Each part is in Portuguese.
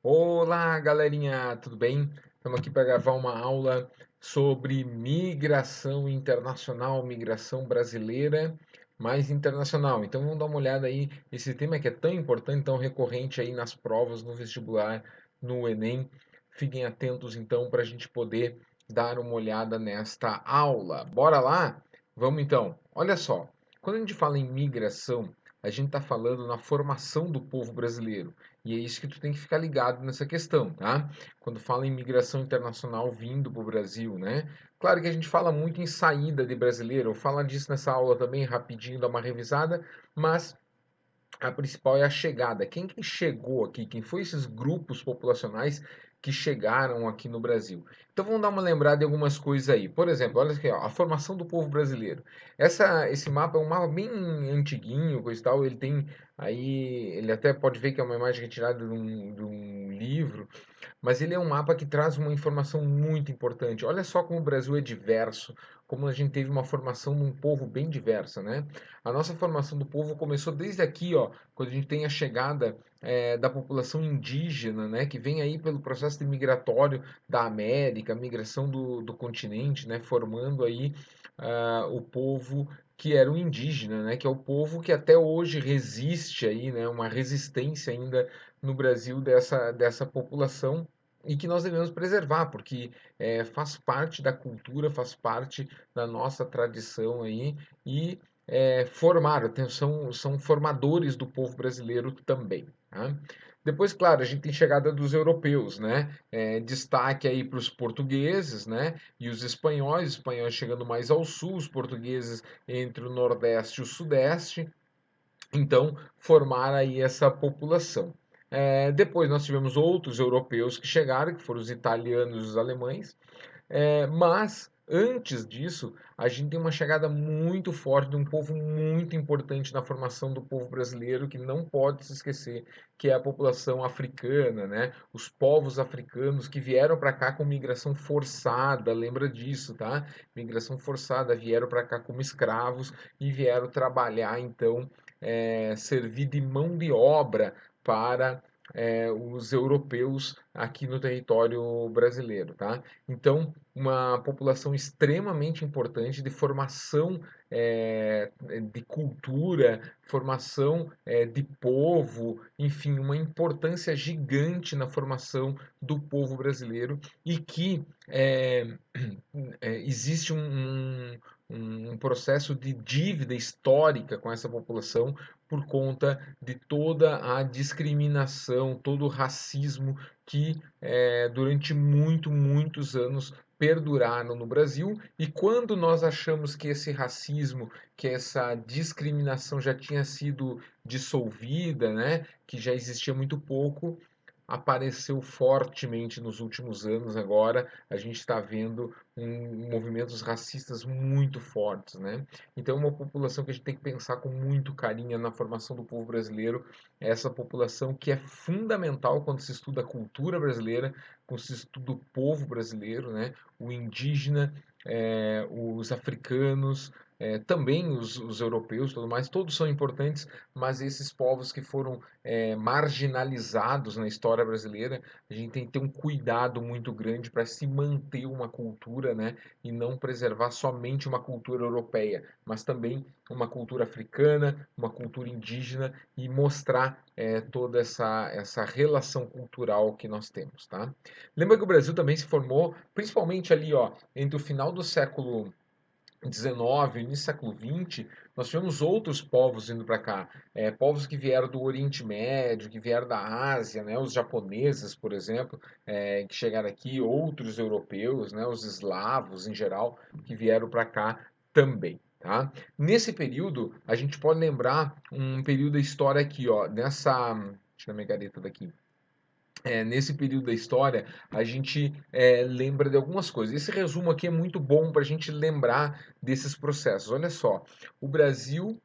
Olá, galerinha, tudo bem? Estamos aqui para gravar uma aula sobre migração internacional, migração brasileira, mais internacional. Então vamos dar uma olhada aí, esse tema que é tão importante, tão recorrente aí nas provas, no vestibular, no Enem. Fiquem atentos então para a gente poder dar uma olhada nesta aula. Bora lá? Vamos então. Olha só, quando a gente fala em migração, a gente está falando na formação do povo brasileiro. E é isso que tu tem que ficar ligado nessa questão, tá? Quando fala em migração internacional vindo para o Brasil, né? Claro que a gente fala muito em saída de brasileiro, eu falo disso nessa aula também, rapidinho, dar uma revisada, mas a principal é a chegada. Quem que chegou aqui? Quem foi esses grupos populacionais que chegaram aqui no Brasil? Então vamos dar uma lembrada em algumas coisas aí. Por exemplo, olha aqui, ó, a formação do povo brasileiro. Esse mapa é um mapa bem antiguinho, coisa e tal. Ele tem aí, ele até pode ver que é uma imagem retirada de um livro, mas ele é um mapa que traz uma informação muito importante. Olha só como o Brasil é diverso, como a gente teve uma formação de um povo bem diversa, né? A nossa formação do povo começou desde aqui, ó, quando a gente tem a chegada da população indígena, né, que vem aí pelo processo de migratório da América, migração do continente, né, formando aí o povo que era o indígena, né, que é o povo que até hoje resiste aí, né, uma resistência ainda no Brasil dessa população e que nós devemos preservar, porque faz parte da cultura, faz parte da nossa tradição aí e formar, são formadores do povo brasileiro também. Tá? Depois, claro, a gente tem chegada dos europeus, né? Destaque aí para os portugueses, né? E os espanhóis chegando mais ao sul, os portugueses entre o Nordeste e o Sudeste, então formar aí essa população. Depois nós tivemos outros europeus que chegaram, que foram os italianos e os alemães, mas antes disso, a gente tem uma chegada muito forte de um povo muito importante na formação do povo brasileiro, que não pode se esquecer, que é a população africana, né? Os povos africanos que vieram para cá com migração forçada, lembra disso, tá? Migração forçada, vieram para cá como escravos e vieram trabalhar, então, servir de mão de obra para os europeus aqui no território brasileiro, tá? Então, uma população extremamente importante de formação de cultura, formação de povo, enfim, uma importância gigante na formação do povo brasileiro e que existe um processo de dívida histórica com essa população por conta de toda a discriminação, todo o racismo que durante muitos anos perduraram no Brasil. E quando nós achamos que esse racismo, que essa discriminação já tinha sido dissolvida, né, que já existia muito pouco, apareceu fortemente nos últimos anos agora. A gente está vendo movimentos racistas muito fortes, né? Então, uma população que a gente tem que pensar com muito carinho na formação do povo brasileiro, é essa população que é fundamental quando se estuda a cultura brasileira, quando se estuda o povo brasileiro, né? O indígena, os africanos, também os europeus, tudo mais, todos são importantes, mas esses povos que foram marginalizados na história brasileira, a gente tem que ter um cuidado muito grande para se manter uma cultura, né, e não preservar somente uma cultura europeia, mas também uma cultura africana, uma cultura indígena e mostrar toda essa relação cultural que nós temos, tá? Lembra que o Brasil também se formou, principalmente ali, ó, entre o final do século XIX, início do século XX, nós tivemos outros povos vindo para cá, povos que vieram do Oriente Médio, que vieram da Ásia, né, os japoneses, por exemplo, que chegaram aqui, outros europeus, né, os eslavos em geral, que vieram para cá também. Tá? Nesse período, a gente pode lembrar um período da história aqui, ó, nessa. Deixa eu dar minha caneta daqui. Nesse período da história, a gente lembra de algumas coisas. Esse resumo aqui é muito bom para a gente lembrar desses processos. Olha só, o Brasil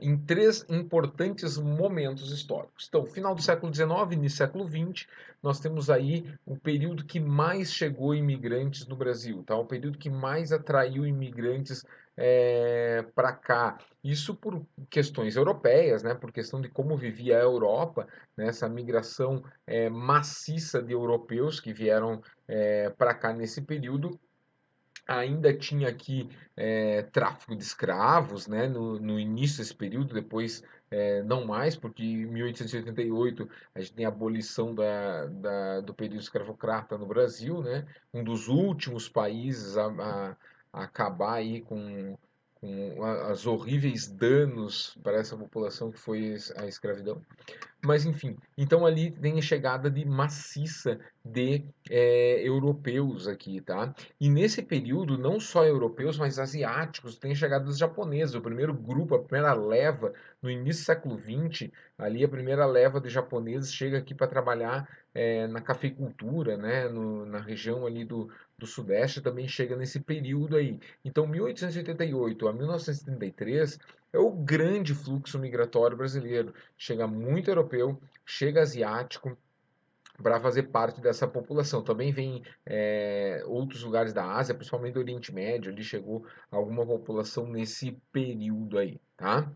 em três importantes momentos históricos. Então, final do século XIX, início do século XX, nós temos aí o período que mais chegou imigrantes no Brasil, tá? O período que mais atraiu imigrantes para cá. Isso por questões europeias, né? Por questão de como vivia a Europa, né? Essa migração maciça de europeus que vieram para cá nesse período. Ainda tinha aqui tráfico de escravos, né, no início desse período, depois não mais, porque em 1888 a gente tem a abolição do período escravocrata no Brasil, né, um dos últimos países a acabar aí com as horríveis danos para essa população que foi a escravidão. Mas enfim, então ali tem a chegada de maciça de europeus aqui, tá? E nesse período, não só europeus, mas asiáticos, tem a chegada dos japoneses. O primeiro grupo, a primeira leva, no início do século XX, ali a primeira leva de japoneses chega aqui para trabalhar na cafeicultura, né? Na região ali do Sudeste, também chega nesse período aí. Então, 1888 a 1933 é o grande fluxo migratório brasileiro. Chega muito europeu, chega asiático para fazer parte dessa população. Também vem outros lugares da Ásia, principalmente do Oriente Médio, ali chegou alguma população nesse período aí, tá?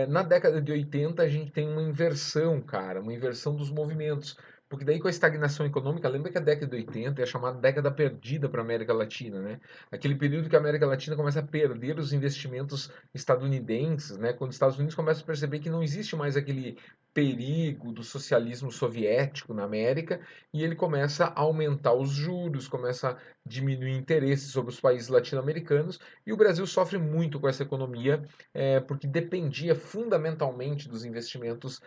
Na década de 80 a gente tem uma inversão, cara, uma inversão dos movimentos. Porque daí com a estagnação econômica, lembra que a década de 80 é a chamada década perdida para a América Latina, né? Aquele período que a América Latina começa a perder os investimentos estadunidenses, né? Quando os Estados Unidos começam a perceber que não existe mais aquele perigo do socialismo soviético na América e ele começa a aumentar os juros, começa a diminuir interesse sobre os países latino-americanos e o Brasil sofre muito com essa economia porque dependia fundamentalmente dos investimentos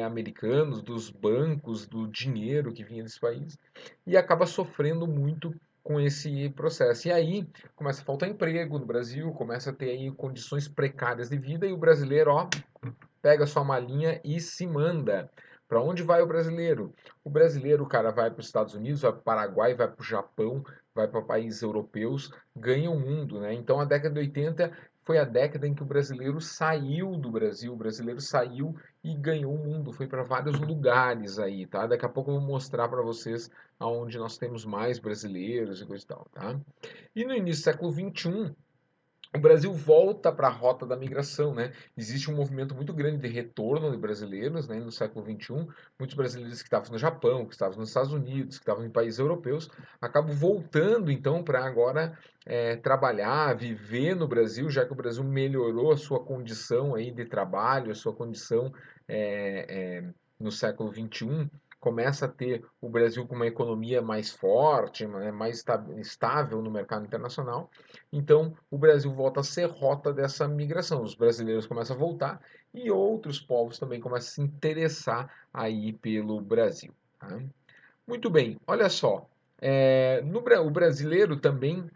americanos, dos bancos, do dinheiro que vinha desse país e acaba sofrendo muito com esse processo. E aí começa a faltar emprego no Brasil, começa a ter aí condições precárias de vida e o brasileiro, ó, pega sua malinha e se manda. Para onde vai o brasileiro? O brasileiro, cara, vai para os Estados Unidos, vai para o Paraguai, vai para o Japão, vai para países europeus, ganha o mundo, né? Então a década de 80 foi a década em que o brasileiro saiu do Brasil, o brasileiro saiu e ganhou o mundo, foi para vários lugares aí, tá? Daqui a pouco eu vou mostrar para vocês aonde nós temos mais brasileiros e coisa e tal, tá? E no início do século XXI, o Brasil volta para a rota da migração, né? Existe um movimento muito grande de retorno de brasileiros, né, no século XXI. Muitos brasileiros que estavam no Japão, que estavam nos Estados Unidos, que estavam em países europeus, acabam voltando então para agora trabalhar, viver no Brasil, já que o Brasil melhorou a sua condição aí de trabalho, a sua condição no século XXI. Começa a ter o Brasil com uma economia mais forte, né, mais estável no mercado internacional. Então, o Brasil volta a ser rota dessa migração. Os brasileiros começam a voltar e outros povos também começam a se interessar aí pelo Brasil, tá? Muito bem, olha só. O brasileiro também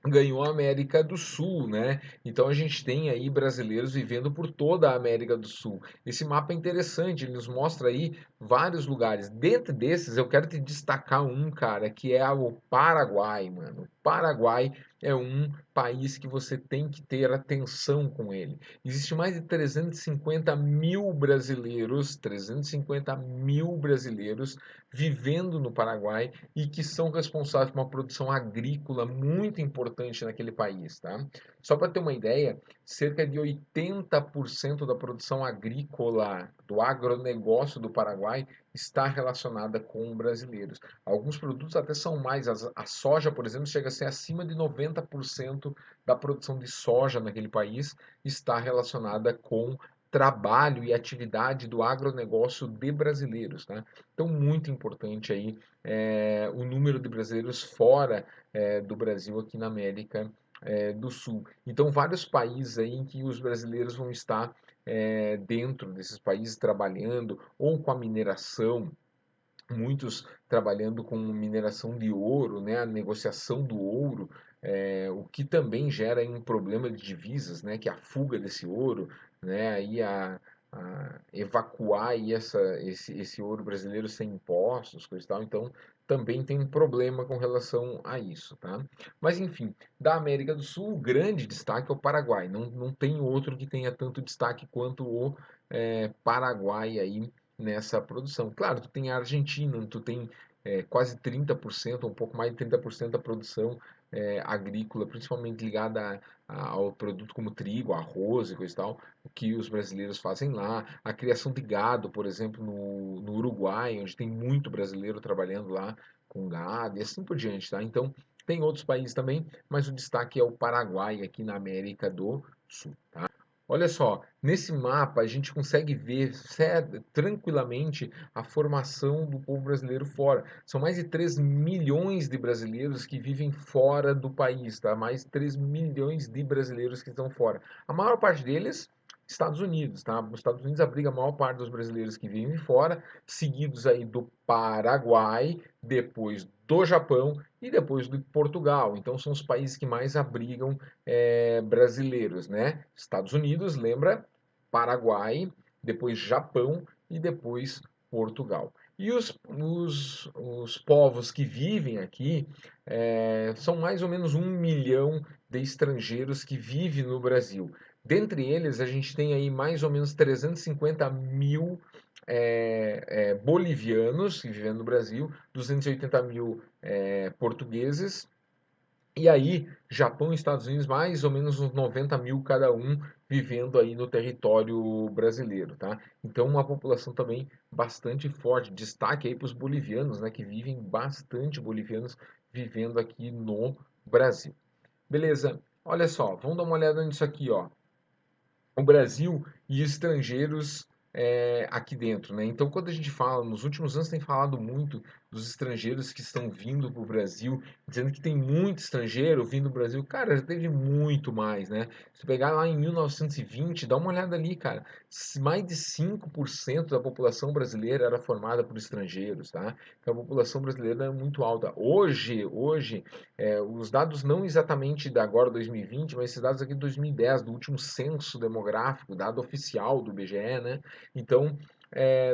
ganhou a América do Sul, né? Então a gente tem aí brasileiros vivendo por toda a América do Sul. Esse mapa é interessante, ele nos mostra aí vários lugares. Dentro desses, eu quero te destacar um, cara, que é o Paraguai, mano. O Paraguai é um país que você tem que ter atenção com ele. Existe mais de 350 mil brasileiros, 350 mil brasileiros vivendo no Paraguai e que são responsáveis por uma produção agrícola muito importante naquele país, tá? Só para ter uma ideia, cerca de 80% da produção agrícola do agronegócio do Paraguai está relacionada com brasileiros. Alguns produtos até são mais, a soja, por exemplo, chega a ser acima de 90% da produção de soja naquele país está relacionada com trabalho e atividade do agronegócio de brasileiros, tá? Então, muito importante aí o número de brasileiros fora do Brasil aqui na América do Sul. Então, vários países aí em que os brasileiros vão estar dentro desses países trabalhando ou com a mineração, muitos trabalhando com mineração de ouro, né, a negociação do ouro, o que também gera um problema de divisas, né, que é a fuga desse ouro, né, aí a evacuar aí esse ouro brasileiro sem impostos, coisa e tal. Então, também tem um problema com relação a isso, tá? Mas enfim, da América do Sul, o grande destaque é o Paraguai. Não tem outro que tenha tanto destaque quanto o Paraguai aí nessa produção. Claro, tu tem a Argentina, tu tem quase 30%, um pouco mais de 30% da produção agrícola, principalmente ligada ao produto como trigo, arroz e coisa e tal, o que os brasileiros fazem lá. A criação de gado, por exemplo, no Uruguai, onde tem muito brasileiro trabalhando lá com gado e assim por diante, tá? Então, tem outros países também, mas o destaque é o Paraguai aqui na América do Sul, tá? Olha só, nesse mapa a gente consegue ver tranquilamente a formação do povo brasileiro fora. São mais de 3 milhões de brasileiros que vivem fora do país, tá? Mais de 3 milhões de brasileiros que estão fora. A maior parte deles, Estados Unidos, tá? Os Estados Unidos abriga a maior parte dos brasileiros que vivem fora, seguidos aí do Paraguai, depois do Japão e depois de Portugal. Então são os países que mais abrigam brasileiros, né? Estados Unidos, lembra? Paraguai, depois Japão e depois Portugal. E os povos que vivem aqui são mais ou menos 1 milhão de estrangeiros que vivem no Brasil. Dentre eles, a gente tem aí mais ou menos 350 mil bolivianos vivendo no Brasil, 280 mil portugueses, e aí, Japão e Estados Unidos, mais ou menos uns 90 mil cada um vivendo aí no território brasileiro, tá? Então, uma população também bastante forte. Destaque aí para os bolivianos, né? Que vivem bastante bolivianos vivendo aqui no Brasil. Beleza, olha só, vamos dar uma olhada nisso aqui, ó. O Brasil e estrangeiros aqui dentro, né? Então, quando a gente fala, nos últimos anos tem falado muito dos estrangeiros que estão vindo para o Brasil, dizendo que tem muito estrangeiro vindo do Brasil. Cara, já teve muito mais, né? Se pegar lá em 1920, dá uma olhada ali, cara. Mais de 5% da população brasileira era formada por estrangeiros, tá? Então, a população brasileira é muito alta. Hoje, os dados não exatamente da agora 2020, mas esses dados aqui de 2010, do último censo demográfico, dado oficial do IBGE, né? Então,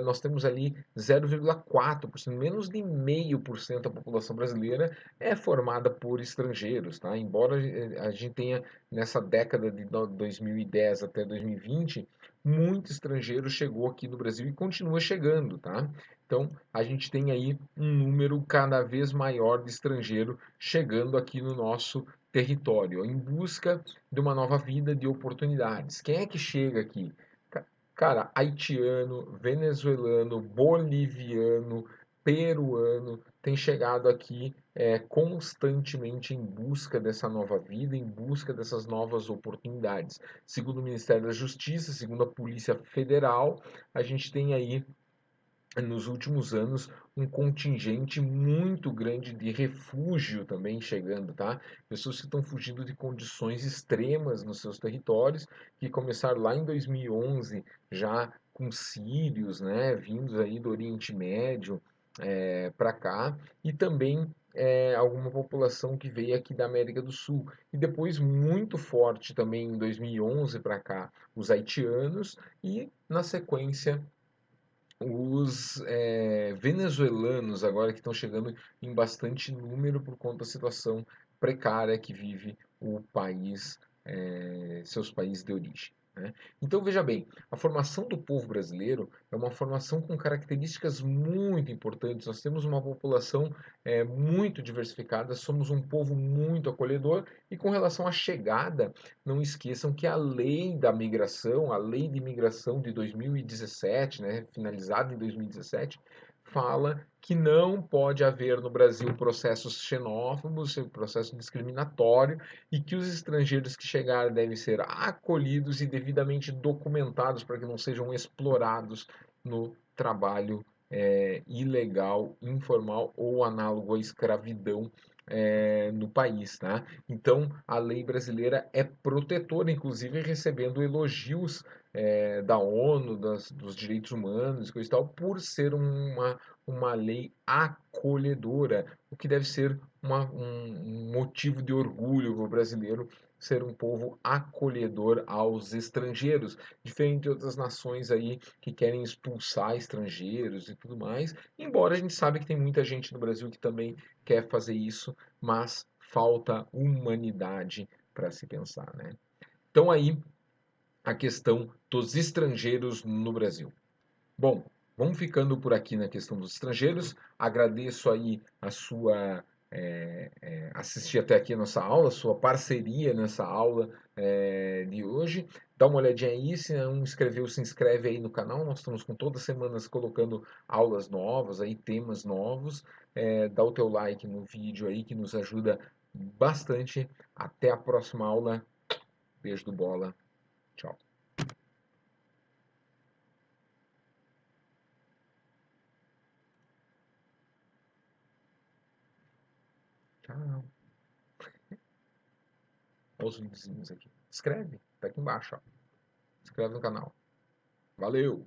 nós temos ali 0,4%, menos de 0,5% da população brasileira é formada por estrangeiros, tá? Embora a gente tenha, nessa década de 2010 até 2020, muito estrangeiro chegou aqui no Brasil e continua chegando, tá? Então, a gente tem aí um número cada vez maior de estrangeiro chegando aqui no nosso território, em busca de uma nova vida, de oportunidades. Quem é que chega aqui? Cara, haitiano, venezuelano, boliviano, peruano tem chegado aqui constantemente em busca dessa nova vida, em busca dessas novas oportunidades. Segundo o Ministério da Justiça, segundo a Polícia Federal, a gente tem aí nos últimos anos um contingente muito grande de refúgio também chegando, tá? Pessoas que estão fugindo de condições extremas nos seus territórios, que começaram lá em 2011, já com sírios, né, vindos aí do Oriente Médio para cá, e também alguma população que veio aqui da América do Sul. E depois, muito forte também em 2011 para cá, os haitianos, e na sequência os venezuelanos agora que estão chegando em bastante número por conta da situação precária que vive o país, seus países de origem, né? Então veja bem, a formação do povo brasileiro é uma formação com características muito importantes. Nós temos uma população muito diversificada, somos um povo muito acolhedor e com relação à chegada, não esqueçam que a lei da migração, a lei de imigração de 2017, né, finalizada em 2017, fala que não pode haver no Brasil processos xenófobos, processo discriminatório, e que os estrangeiros que chegarem devem ser acolhidos e devidamente documentados para que não sejam explorados no trabalho ilegal, informal ou análogo à escravidão no país, tá? Então, a lei brasileira é protetora, inclusive recebendo elogios da ONU, dos direitos humanos e coisa e tal, por ser uma lei acolhedora, o que deve ser um motivo de orgulho para o brasileiro ser um povo acolhedor aos estrangeiros, diferente de outras nações aí que querem expulsar estrangeiros e tudo mais, embora a gente sabe que tem muita gente no Brasil que também quer fazer isso, mas falta humanidade para se pensar, né? Então aí a questão dos estrangeiros no Brasil. Bom, vamos ficando por aqui na questão dos estrangeiros. Agradeço aí a sua assistir até aqui a nossa aula, sua parceria nessa aula de hoje. Dá uma olhadinha aí, se não inscreveu, se inscreve aí no canal. Nós estamos com todas as semanas colocando aulas novas, aí, temas novos. Dá o teu like no vídeo aí que nos ajuda bastante. Até a próxima aula. Beijo do bola. Tchau. Tchau. Olha os videozinhos aqui. Escreve, tá aqui embaixo, ó. Inscreve no canal. Valeu!